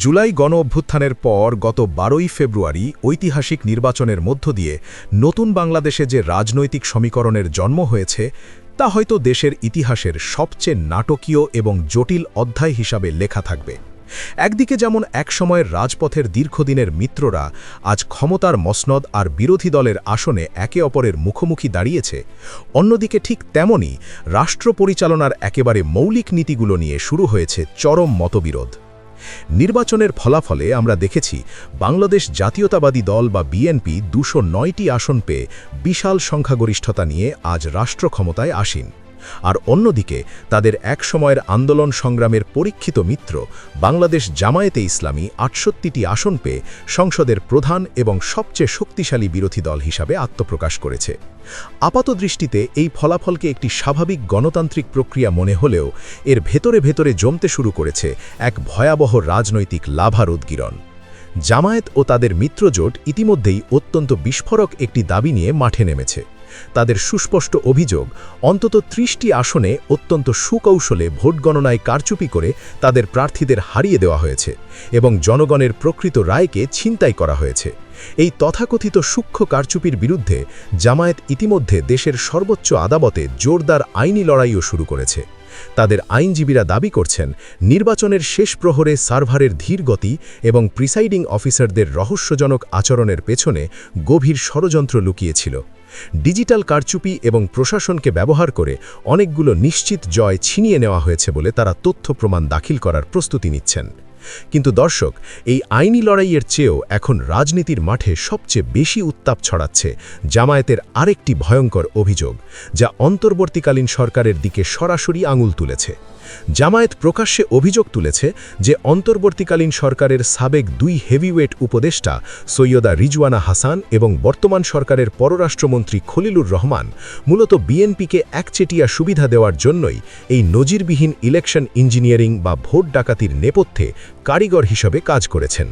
জুলাই গণ-অভ্যুত্থানের পর গত ১২ই ফেব্রুয়ারি ঐতিহাসিক নির্বাচনের মধ্য দিয়ে নতুন বাংলাদেশে যে রাজনৈতিক সমীকরণের জন্ম হয়েছে তা হয়তো দেশের ইতিহাসের সবচেয়ে নাটকীয় এবং জটিল অধ্যায় হিসাবে লেখা থাকবে। একদিকে যেমন একসময়ের রাজপথের দীর্ঘদিনের মিত্ররা আজ ক্ষমতার মসনদ আর বিরোধী দলের আসনে একে অপরের মুখোমুখি দাঁড়িয়েছে, অন্যদিকে ঠিক তেমনই রাষ্ট্র পরিচালনার একেবারে মৌলিক নীতিগুলো নিয়ে শুরু হয়েছে চরম মতবিরোধ। নির্বাচনের ফলাফলে আমরা দেখেছি বাংলাদেশ জাতীয়তাবাদী দল বা বিএনপি ২০৯টি আসন পেয়ে বিশাল সংখ্যাগরিষ্ঠতা নিয়ে আজ রাষ্ট্র ক্ষমতায় আসীন। আর অন্যদিকে তাদের একসময়ের আন্দোলন সংগ্রামের পরীক্ষিত মিত্র বাংলাদেশ জামায়াতে ইসলামী ৬৮টি আসন পেয়ে সংসদের প্রধান এবং সবচেয়ে শক্তিশালী বিরোধী দল হিসাবে আত্মপ্রকাশ করেছে। আপাতদৃষ্টিতে এই ফলাফলকে একটি স্বাভাবিক গণতান্ত্রিক প্রক্রিয়া মনে হলেও এর ভেতরে ভেতরে জমতে শুরু করেছে এক ভয়াবহ রাজনৈতিক লাভার উদ্গীরণ। জামায়াত ও তাদের মিত্রজোট ইতিমধ্যেই অত্যন্ত বিস্ফোরক একটি দাবি নিয়ে মাঠে নেমেছে। তাদের সুস্পষ্ট অভিযোগ, অন্তত ৩০টি আসনে অত্যন্ত সুকৌশলে ভোট গণনায় কারচুপি করে তাদের প্রার্থীদের হারিয়ে দেওয়া হয়েছে এবং জনগণের প্রকৃত রায়কে ছিনতাই করা হয়েছে। এই তথাকথিত সূক্ষ্ম কারচুপির বিরুদ্ধে জামায়াত ইতিমধ্যে দেশের সর্বোচ্চ আদালতে জোরদার আইনি লড়াইও শুরু করেছে। তাদের আইনজীবীরা দাবি করছেন, নির্বাচনের শেষ প্রহরে সার্ভারের ধীর গতি এবং প্রিসাইডিং অফিসারদের রহস্যজনক আচরণের পেছনে গভীর ষড়যন্ত্র লুকিয়েছিল। ডিজিটাল কারচুপি এবং প্রশাসনকে ব্যবহার করে অনেকগুলো নিশ্চিত জয় ছিনিয়ে নেওয়া হয়েছে বলে তারা তথ্য প্রমাণ দাখিল করার প্রস্তুতি নিচ্ছেন। কিন্তু দর্শক, এই আইনি লড়াইয়ের চেয়েও এখন রাজনীতির মাঠে সবচেয়ে বেশি উত্তাপ ছড়াচ্ছে জামায়াতের আরেকটি ভয়ঙ্কর অভিযোগ, যা অন্তর্বর্তীকালীন সরকারের দিকে সরাসরি আঙুল তুলেছে। জামায়াত প্রকাশ্যে অভিযোগ তুলেছে যে অন্তর্বর্তীকালীন সরকারের সাবেক ২ হেভিওয়েট উপদেষ্টা সৈয়দা রিজওয়ানা হাসান এবং বর্তমান সরকারের পররাষ্ট্রমন্ত্রী খলিলুর রহমান মূলত বিএনপিকে একচেটিয়া সুবিধা দেওয়ার জন্যই এই নজিরবিহীন ইলেকশন ইঞ্জিনিয়ারিং বা ভোট ডাকাতির নেপথ্যে কারিগর হিসেবে কাজ করেছেন।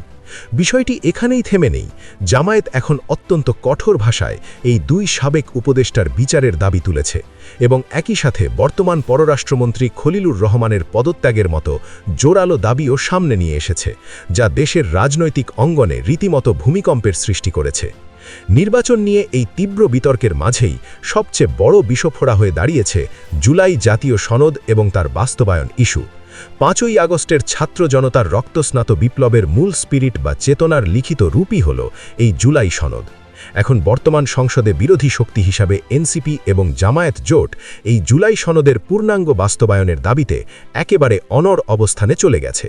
বিষয়টি এখানেই থেমে নেই। জামায়াত এখন অত্যন্ত কঠোর ভাষায় এই ২ সাবেক উপদেষ্টার বিচারের দাবি তুলেছে এবং একই সাথে বর্তমান পররাষ্ট্রমন্ত্রী খলিলুর রহমানের পদত্যাগের মতো জোরালো দাবিও সামনে নিয়ে এসেছে, যা দেশের রাজনৈতিক অঙ্গনে রীতিমতো ভূমিকম্পের সৃষ্টি করেছে। নির্বাচন নিয়ে এই তীব্র বিতর্কের মাঝেই সবচেয়ে বড় বিষফোড়া হয়ে দাঁড়িয়েছে জুলাই জাতীয় সনদ এবং তার বাস্তবায়ন ইস্যু। ৫ই আগস্টের ছাত্র জনতার রক্তস্নাত বিপ্লবের মূল স্পিরিট বা চেতনার লিখিত রূপই হল এই জুলাই সনদ। এখন বর্তমান সংসদে বিরোধী শক্তি হিসাবে এনসিপি এবং জামায়াত জোট এই জুলাই সনদের পূর্ণাঙ্গ বাস্তবায়নের দাবিতে একেবারে অনড় অবস্থানে চলে গেছে।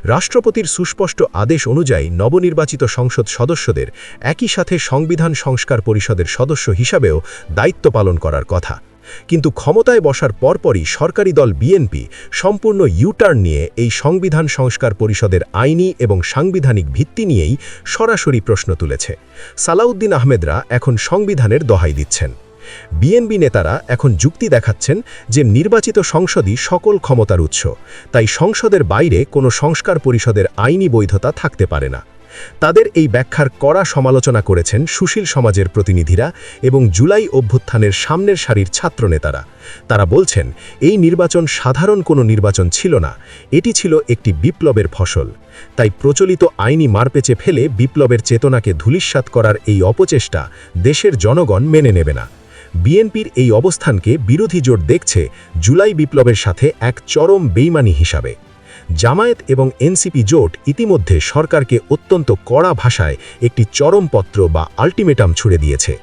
রাষ্ট্রপতির সুস্পষ্ট আদেশ অনুযায়ী নবনির্বাচিত সংসদ সদস্যদের একই সাথে সংবিধান সংস্কার পরিষদের সদস্য হিসাবেও দায়িত্ব পালন করার কথা। কিন্তু ক্ষমতায় বসার পরপরই সরকারি দল বিএনপি সম্পূর্ণ ইউটার্ন নিয়ে এই সংবিধান সংস্কার পরিষদের আইনি এবং সাংবিধানিক ভিত্তি নিয়েই সরাসরি প্রশ্ন তুলেছে। সালাউদ্দিন আহমেদরা এখন সংবিধানের দোহাই দিচ্ছেন। বিএনপি নেতারা এখন যুক্তি দেখাচ্ছেন যে নির্বাচিত সংসদই সকল ক্ষমতার উৎস, তাই সংসদের বাইরে কোনো সংস্কার পরিষদের আইনি বৈধতা থাকতে পারে না। তাদের এই ব্যাখ্যার কড়া সমালোচনা করেছেন সুশীল সমাজের প্রতিনিধিরা এবং জুলাই অভ্যুত্থানের সামনের সারির ছাত্রনেতারা। তারা বলছেন, এই নির্বাচন সাধারণ কোনো নির্বাচন ছিল না, এটি ছিল একটি বিপ্লবের ফসল। তাই প্রচলিত আইনি মারপেচে ফেলে বিপ্লবের চেতনাকে ধূলিসাৎ করার এই অপচেষ্টা দেশের জনগণ মেনে নেবে না। বিএনপির এই অবস্থানকে বিরোধী জোট দেখছে জুলাই বিপ্লবের সাথে এক চরম বেইমানি হিসাবে। জামায়াত এবং এনসিপি জোট ইতিমধ্যে সরকারকে অত্যন্ত কড়া ভাষায় একটি চরমপত্র বা আল্টিমেটাম ছুড়ে দিয়েছে।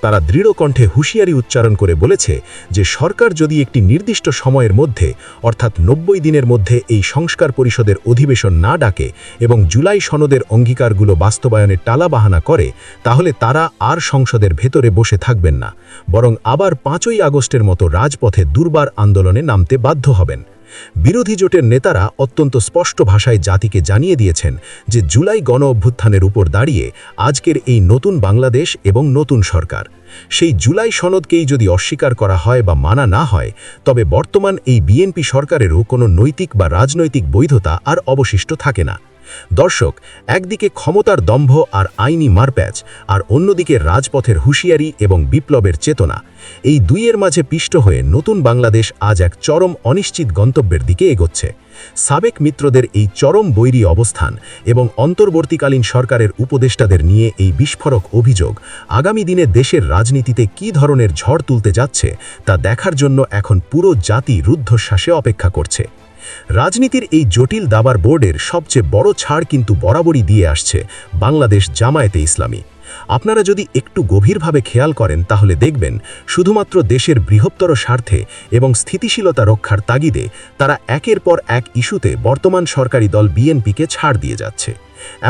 তারা দৃঢ় কণ্ঠে হুঁশিয়ারি উচ্চারণ করে বলেছে যে সরকার যদি একটি নির্দিষ্ট সময়ের মধ্যে অর্থাৎ ৯০ দিনের মধ্যে এই সংস্কার পরিষদের অধিবেশন না ডাকে এবং জুলাই সনদের অঙ্গীকারগুলো বাস্তবায়নের টালাবাহানা করে, তাহলে তারা আর সংসদের ভেতরে বসে থাকবেন না, বরং আবার ৫ই আগস্টের মতো রাজপথে দুর্বার আন্দোলনে নামতে বাধ্য হবেন। বিরোধী জোটের নেতারা অত্যন্ত স্পষ্ট ভাষায় জাতিকে জানিয়ে দিয়েছেন যে জুলাই গণ-অভ্যুত্থানের উপর দাঁড়িয়ে আজকের এই নতুন বাংলাদেশ এবং নতুন সরকার। সেই জুলাই সনদকেই যদি অস্বীকার করা হয় বা মানা না হয়, তবে বর্তমান এই বিএনপি সরকারেরও কোনো নৈতিক বা রাজনৈতিক বৈধতা আর অবশিষ্ট থাকে না। দর্শক, একদিকে ক্ষমতার দম্ভ আর আইনি মারপ্যাচ, আর অন্যদিকে রাজপথের হুঁশিয়ারি এবং বিপ্লবের চেতনা। এই দুইয়ের মাঝে পিষ্ট হয়ে নতুন বাংলাদেশ আজ এক চরম অনিশ্চিত গন্তব্যের দিকে এগোচ্ছে। সাবেক মিত্রদের এই চরম বৈরী অবস্থান এবং অন্তর্বর্তীকালীন সরকারের উপদেষ্টাদের নিয়ে এই বিস্ফোরক অভিযোগ আগামী দিনে দেশের রাজনীতিতে কী ধরনের ঝড় তুলতে যাচ্ছে তা দেখার জন্য এখন পুরো জাতি রুদ্ধশ্বাসে অপেক্ষা করছে। রাজনীতির এই জটিল দাবার বোর্ডের সবচেয়ে বড় ছাড় কিন্তু বরাবরই দিয়ে আসছে বাংলাদেশ জামায়াতে ইসলামী। আপনারা যদি একটু গভীরভাবে খেয়াল করেন তাহলে দেখবেন শুধুমাত্র দেশের বৃহত্তর স্বার্থে এবং স্থিতিশীলতা রক্ষার তাগিদে তারা একের পর এক ইস্যুতে বর্তমান সরকারি দল বিএনপিকে ছাড় দিয়ে যাচ্ছে।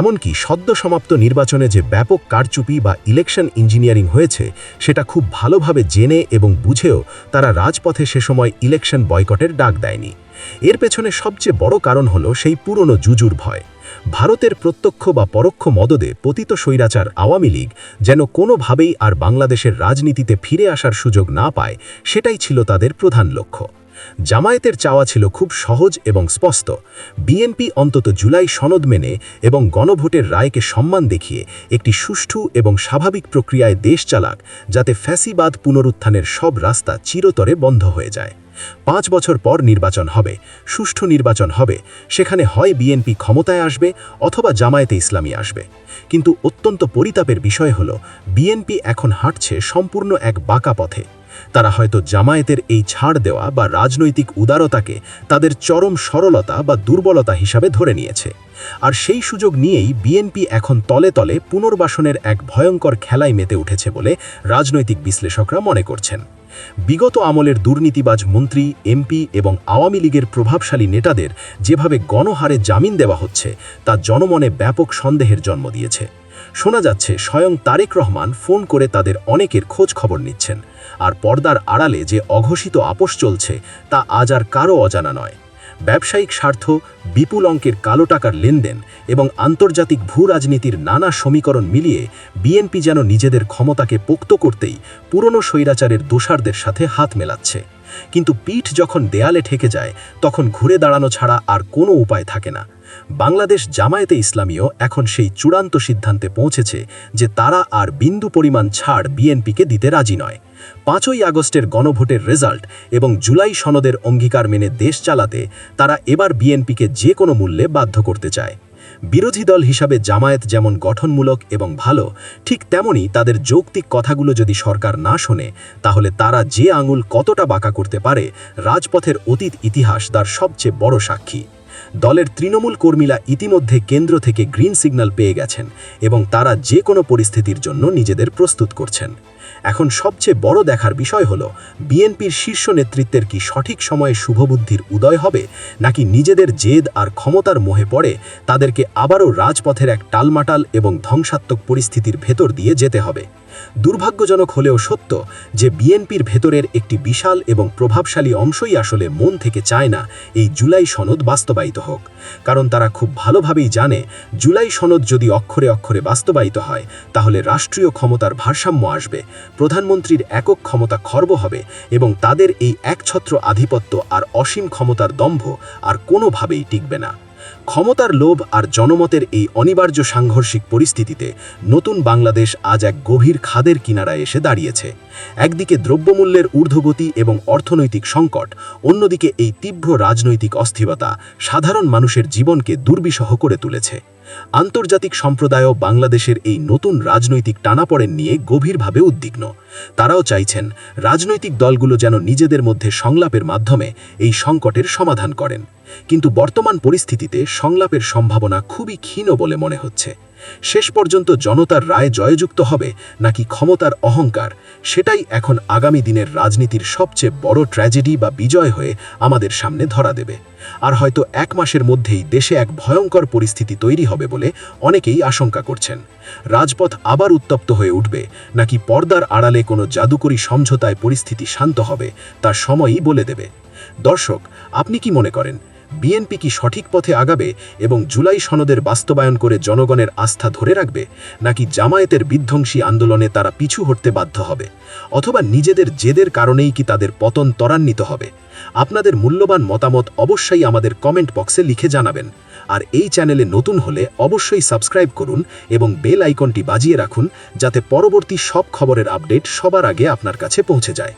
এমনকি সদ্য সমাপ্ত নির্বাচনে যে ব্যাপক কারচুপি বা ইলেকশন ইঞ্জিনিয়ারিং হয়েছে সেটা খুব ভালোভাবে জেনে এবং বুঝেও তারা রাজপথে সে সময় ইলেকশন বয়কটের ডাক দেয়নি। এর পেছনে সবচেয়ে বড় কারণ হলো সেই পুরনো জুজুর ভয়। ভারতের প্রত্যক্ষ বা পরোক্ষ মদদে পতিত স্বৈরাচার আওয়ামী লীগ যেন কোনোভাবেই আর বাংলাদেশের রাজনীতিতে ফিরে আসার সুযোগ না পায়, সেটাই ছিল তাদের প্রধান লক্ষ্য। জামায়াতের চাওয়া ছিল খুব সহজ এবং স্পষ্ট। বিএনপি অন্তত জুলাই সনদ মেনে এবং গণভোটের রায়কে সম্মান দেখিয়ে একটি সুষ্ঠু এবং স্বাভাবিক প্রক্রিয়ায় দেশ চালাক, যাতে ফ্যাসিবাদ পুনরুত্থানের সব রাস্তা চিরতরে বন্ধ হয়ে যায়। 5 বছর পর নির্বাচন হবে, সুষ্ঠু নির্বাচন হবে, সেখানে হয় বিএনপি ক্ষমতায় আসবে অথবা জামায়াতে ইসলামী আসবে। কিন্তু অত্যন্ত পরিতাপের বিষয় হলো বিএনপি এখন হাঁটছে সম্পূর্ণ এক বাঁকা পথে। তারা হয়তো জামায়াতের এই ছাড় দেওয়া বা রাজনৈতিক উদারতাকে তাদের চরম সরলতা বা দুর্বলতা হিসাবে ধরে নিয়েছে। আর সেই সুযোগ নিয়েই বিএনপি এখন তলে তলে পুনর্বাসনের এক ভয়ঙ্কর খেলায় মেতে উঠেছে বলে রাজনৈতিক বিশ্লেষকরা মনে করছেন। বিগত আমলের দুর্নীতিবাজ মন্ত্রী, এমপি এবং আওয়ামী লীগের প্রভাবশালী নেতাদের যেভাবে গণহারে জামিন দেওয়া হচ্ছে তা জনমনে ব্যাপক সন্দেহের জন্ম দিয়েছে। শোনা যাচ্ছে স্বয়ং তারেক রহমান ফোন করে তাদের অনেকের খোঁজ খবর নিচ্ছেন। আর পর্দার আড়ালে যে অঘোষিত আপোষ চলছে তা আজ আর কারও অজানা নয়। ব্যবসায়িক স্বার্থ, বিপুল অঙ্কের কালো টাকার লেনদেন এবং আন্তর্জাতিক ভূ রাজনীতির নানা সমীকরণ মিলিয়ে বিএনপি যেন নিজেদের ক্ষমতাকে পোক্ত করতেই পুরনো স্বৈরাচারের দোসরদের সাথে হাত মেলাচ্ছে। কিন্তু পিঠ যখন দেয়ালে ঠেকে যায় তখন ঘুরে দাঁড়ানো ছাড়া আর কোনো উপায় থাকে না। বাংলাদেশ জামায়াতে ইসলামীও এখন সেই চূড়ান্ত সিদ্ধান্তে পৌঁছেছে যে তারা আর বিন্দু পরিমাণ ছাড় বিএনপিকে দিতে রাজি নয়। 5ই আগস্টের গণভোটের রেজাল্ট এবং জুলাই সনদের অঙ্গীকার মেনে দেশ চালাতে তারা এবার বিএনপিকে যে কোনো মূল্যে বাধ্য করতে চায়। বিরোধী দল হিসাবে জামায়াত যেমন গঠনমূলক এবং ভালো, ঠিক তেমনি তাদের যৌক্তিক কথাগুলো যদি সরকার না শোনে তাহলে তারা যে আঙুল কতটা বাঁকা করতে পারে রাজপথের অতীত ইতিহাস তার সবচেয়ে বড় সাক্ষী। দলের তৃণমূল কর্মীরা ইতিমধ্যে কেন্দ্র থেকে গ্রিন সিগন্যাল পেয়ে গেছেন এবং তারা যে কোনো পরিস্থিতির জন্য নিজেদের প্রস্তুত করছেন। এখন সবচেয়ে বড় দেখার বিষয় হলো বিএনপির শীর্ষ নেতৃত্বের কি সঠিক সময়ে শুভবুদ্ধির উদয় হবে, নাকি নিজেদের জেদ আর ক্ষমতার মোহে পড়ে তাদেরকে আবারও রাজপথের এক টালমাটাল এবং ধ্বংসাত্মক পরিস্থিতির ভেতর দিয়ে যেতে হবে। দুর্ভাগ্যজনক হলেও সত্য যে বিএনপির ভেতরের একটি বিশাল এবং প্রভাবশালী অংশই আসলে মন থেকে চায় না এই জুলাই সনদ বাস্তবায়িত হোক। কারণ তারা খুব ভালোভাবেই জানে জুলাই সনদ যদি অক্ষরে অক্ষরে বাস্তবায়িত হয় তাহলে রাষ্ট্রীয় ক্ষমতার ভারসাম্য আসবে, প্রধানমন্ত্রীর একক ক্ষমতা খর্ব হবে এবং তাদের এই একছত্র আধিপত্য আর অসীম ক্ষমতার দম্ভ আর কোনোভাবেই টিকবে না। ক্ষমতার লোভ আর জনমতের এই অনিবার্য সাংঘর্ষিক পরিস্থিতিতে নতুন বাংলাদেশ আজ এক গভীর খাদের কিনারায় এসে দাঁড়িয়েছে। একদিকে দ্রব্যমূল্যের ঊর্ধ্বগতি এবং অর্থনৈতিক সংকট, অন্যদিকে এই তীব্র রাজনৈতিক অস্থিরতা সাধারণ মানুষের জীবনকে দুর্বিষহ করে তুলেছে। আন্তর্জাতিক সম্প্রদায়ও বাংলাদেশের এই নতুন রাজনৈতিক টানাপড়েন নিয়ে গভীরভাবে উদ্বিগ্ন। তারাও চাইছেন রাজনৈতিক দলগুলো যেন নিজেদের মধ্যে সংলাপের মাধ্যমে এই সংকটের সমাধান করেন। কিন্তু বর্তমান পরিস্থিতিতে সংলাপের সম্ভাবনা খুবই ক্ষীণ বলে মনে হচ্ছে। শেষ পর্যন্ত জনতার রায় জয়যুক্ত হবে নাকি ক্ষমতার অহংকার, সেটাই এখন আগামী দিনের রাজনীতির সবচেয়ে বড় ট্র্যাজেডি বা বিজয় হয়ে আমাদের সামনে ধরা দেবে। আর হয়তো 1 মাসের মধ্যেই দেশে এক ভয়ঙ্কর পরিস্থিতি তৈরি হবে বলে অনেকেই আশঙ্কা করছেন। রাজপথ আবার উত্তপ্ত হয়ে উঠবে নাকি পর্দার আড়ালে কোনো জাদুকরী সমঝোতায় পরিস্থিতি শান্ত হবে তা সময়ই বলে দেবে। দর্শক, আপনি কি মনে করেন বিএনপি কি সঠিক পথে আগাবে এবং জুলাই সনদের বাস্তবায়ন করে জনগণের আস্থা ধরে রাখবে, নাকি জামায়াতের বিধ্বংসী আন্দোলনে তারা পিছু হটতে বাধ্য হবে, অথবা নিজেদের জেদের কারণেই কি তাদের পতন ত্বরান্বিত হবে? আপনাদের মূল্যবান মতামত অবশ্যই আমাদের কমেন্ট বক্সে লিখে জানাবেন। আর এই চ্যানেলে নতুন হলে অবশ্যই সাবস্ক্রাইব করুন এবং বেল আইকনটি বাজিয়ে রাখুন যাতে পরবর্তী সব খবরের আপডেট সবার আগে আপনার কাছে পৌঁছে যায়।